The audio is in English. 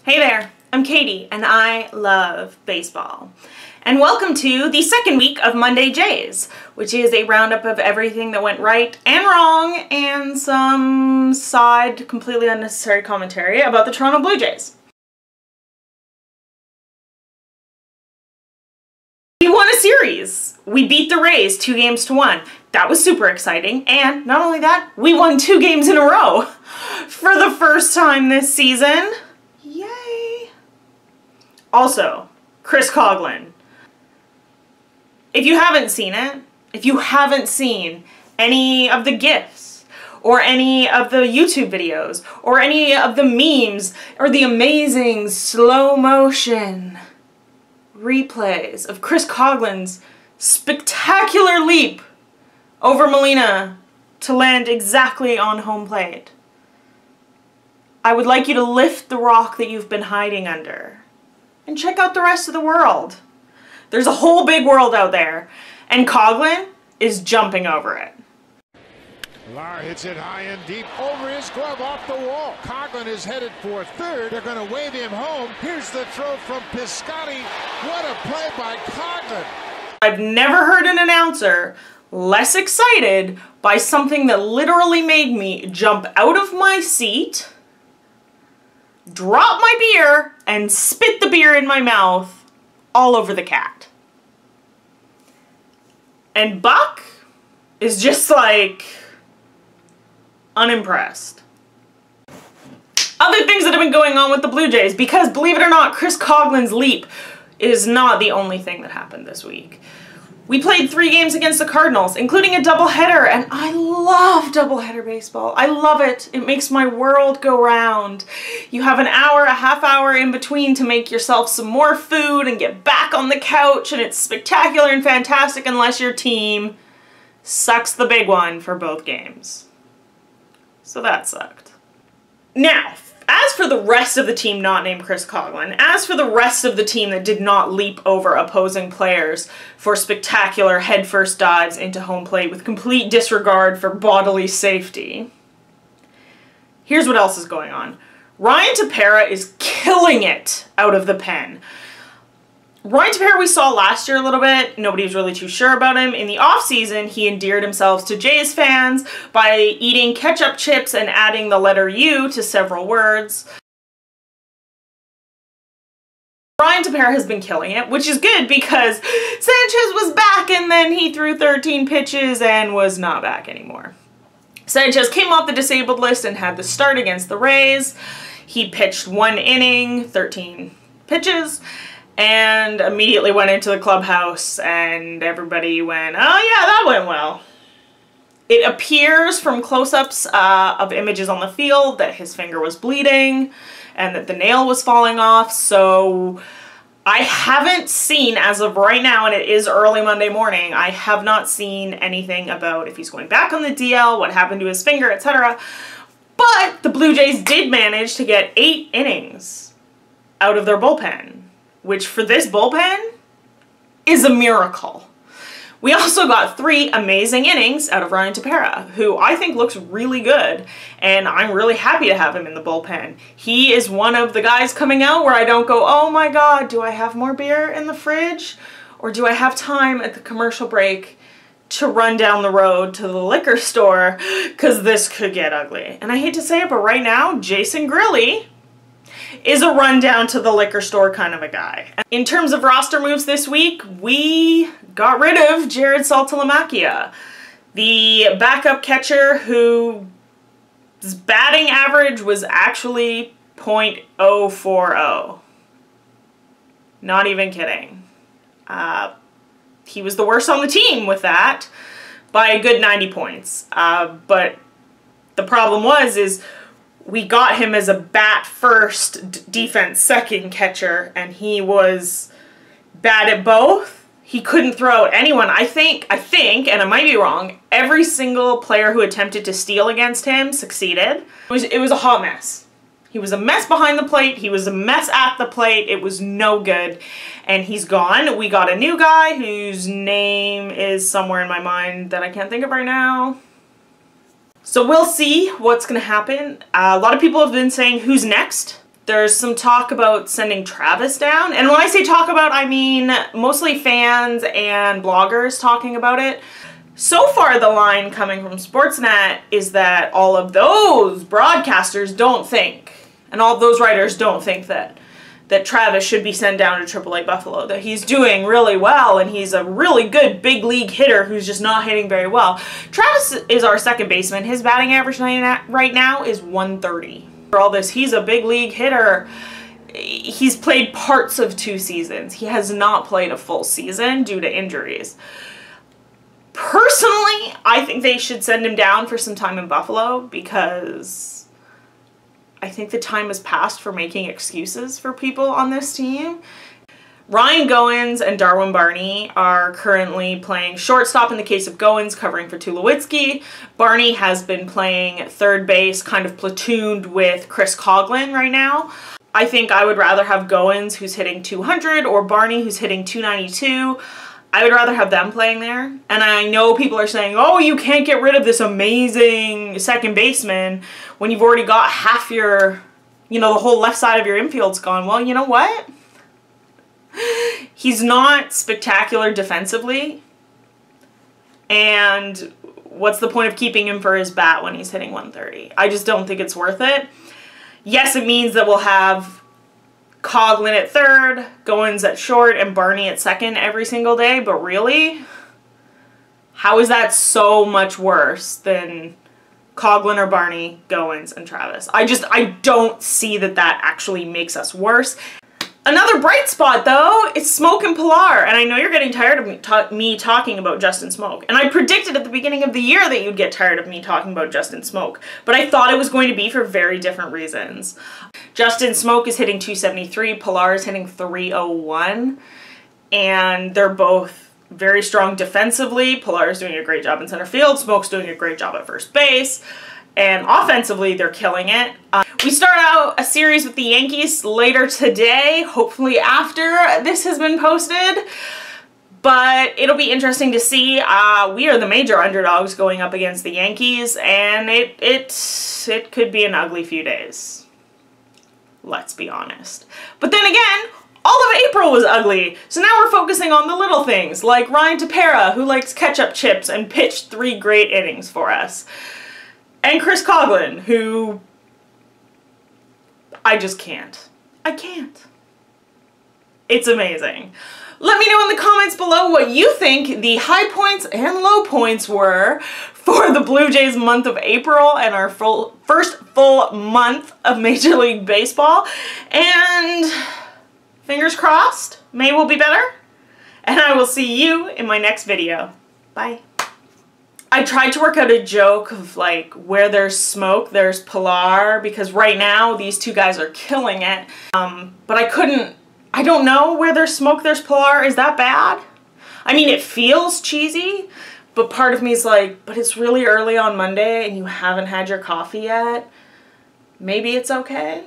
Hey there, I'm Katie and I love baseball. And welcome to the second week of Monday Jays, which is a roundup of everything that went right and wrong and some side, completely unnecessary commentary about the Toronto Blue Jays. We won a series. We beat the Rays 2-1. That was super exciting. And not only that, we won 2 games in a row for the first time this season. Yay! Also, Chris Coghlan. If you haven't seen it, if you haven't seen any of the GIFs, or any of the YouTube videos, or any of the memes, or the amazing slow motion replays of Chris Coghlan's spectacular leap over Molina to land exactly on home plate, I would like you to lift the rock that you've been hiding under and check out the rest of the world. There's a whole big world out there, and Coghlan is jumping over it. Lar hits it high and deep over his glove off the wall. Coghlan is headed for third. They're going to wave him home. Here's the throw from Piscotty. What a play by Coghlan. I've never heard an announcer less excited by something that literally made me jump out of my seat, drop my beer, and spit the beer in my mouth all over the cat. And Buck is just like unimpressed. Other things that have been going on with the Blue Jays, because believe it or not, Chris Coghlan's leap is not the only thing that happened this week. We played 3 games against the Cardinals, including a doubleheader, and I love doubleheader baseball. I love it. It makes my world go round. You have an hour, a half hour in between to make yourself some more food and get back on the couch, and it's spectacular and fantastic unless your team sucks the big one for both games. So that sucked. Now, as for the rest of the team not named Chris Coghlan, as for the rest of the team that did not leap over opposing players for spectacular headfirst dives into home plate with complete disregard for bodily safety, here's what else is going on. Ryan Tepera is killing it out of the pen. Ryan Tepera we saw last year a little bit. Nobody was really too sure about him. In the offseason, he endeared himself to Jays fans by eating ketchup chips and adding the letter U to several words. Ryan Tepera has been killing it, which is good because Sanchez was back and then he threw 13 pitches and was not back anymore. Sanchez came off the disabled list and had the start against the Rays. He pitched 1 inning, 13 pitches, and immediately went into the clubhouse and everybody went, oh yeah, that went well. It appears from close-ups of images on the field that his finger was bleeding and that the nail was falling off, so I haven't seen, as of right now, and it is early Monday morning, I have not seen anything about if he's going back on the DL, what happened to his finger, etc. But the Blue Jays did manage to get 8 innings out of their bullpen, which for this bullpen is a miracle. We also got 3 amazing innings out of Ryan Tepera, who I think looks really good, and I'm really happy to have him in the bullpen. He is one of the guys coming out where I don't go, oh my god, do I have more beer in the fridge? Or do I have time at the commercial break to run down the road to the liquor store? Because this could get ugly. And I hate to say it, but right now, Jason Grilly is a run down to the liquor store kind of a guy. In terms of roster moves this week, we got rid of Jared Saltalamacchia, the backup catcher whose batting average was actually .040. Not even kidding. He was the worst on the team with that by a good 90 points. But the problem is we got him as a bat first, defense second catcher, and he was bad at both. He couldn't throw at anyone. I think, and I might be wrong, every single player who attempted to steal against him succeeded. It was a hot mess. He was a mess behind the plate. He was a mess at the plate. It was no good. And he's gone. We got a new guy whose name is somewhere in my mind that I can't think of right now. So we'll see what's going to happen. A lot of people have been saying, who's next? There's some talk about sending Travis down. And when I say talk about, I mean mostly fans and bloggers talking about it. So far, the line coming from Sportsnet is that all of those broadcasters don't think, and all of those writers don't think that Travis should be sent down to AAA Buffalo, that he's doing really well and he's a really good big league hitter who's just not hitting very well. Travis is our second baseman. His batting average right now is 130. For all this, he's a big league hitter. He's played parts of 2 seasons. He has not played a full season due to injuries. Personally, I think they should send him down for some time in Buffalo because I think the time has passed for making excuses for people on this team. Ryan Goins and Darwin Barney are currently playing shortstop in the case of Goins, covering for Tulowitzki. Barney has been playing third base, kind of platooned with Chris Coghlan right now. I think I would rather have Goins, who's hitting 200, or Barney, who's hitting 292. I would rather have them playing there. And I know people are saying, oh, you can't get rid of this amazing second baseman when you've already got half your, the whole left side of your infield's gone. Well, you know what? He's not spectacular defensively. And what's the point of keeping him for his bat when he's hitting 130? I just don't think it's worth it. Yes, it means that we'll have Coghlan at third, Goins at short, and Barney at second every single day, but really? How is that so much worse than Coghlan or Barney, Goins, and Travis? I don't see that actually makes us worse. Another bright spot, though, is Smoak and Pilar, and I know you're getting tired of me talking about Justin Smoak, and I predicted at the beginning of the year that you'd get tired of me talking about Justin Smoak, but I thought it was going to be for very different reasons. Justin Smoak is hitting 273, Pilar is hitting 301, and they're both very strong defensively. Pilar is doing a great job in center field, Smoak's doing a great job at first base. And offensively, they're killing it. We start out a series with the Yankees later today, hopefully after this has been posted. But it'll be interesting to see. We are the major underdogs going up against the Yankees, and it could be an ugly few days. Let's be honest. But then again, all of April was ugly. So now we're focusing on the little things, like Ryan Tepera, who likes ketchup chips and pitched 3 great innings for us. And Chris Coghlan, who I just can't. I can't. It's amazing. Let me know in the comments below what you think the high points and low points were for the Blue Jays month of April and our first full month of Major League Baseball. And fingers crossed, May will be better. And I will see you in my next video. Bye. I tried to work out a joke of like, where there's Smoak, there's Pilar, because right now these 2 guys are killing it. But I don't know, where there's Smoak, there's Pilar. Is that bad? I mean, it feels cheesy, but part of me is like, but it's really early on Monday and you haven't had your coffee yet. Maybe it's okay.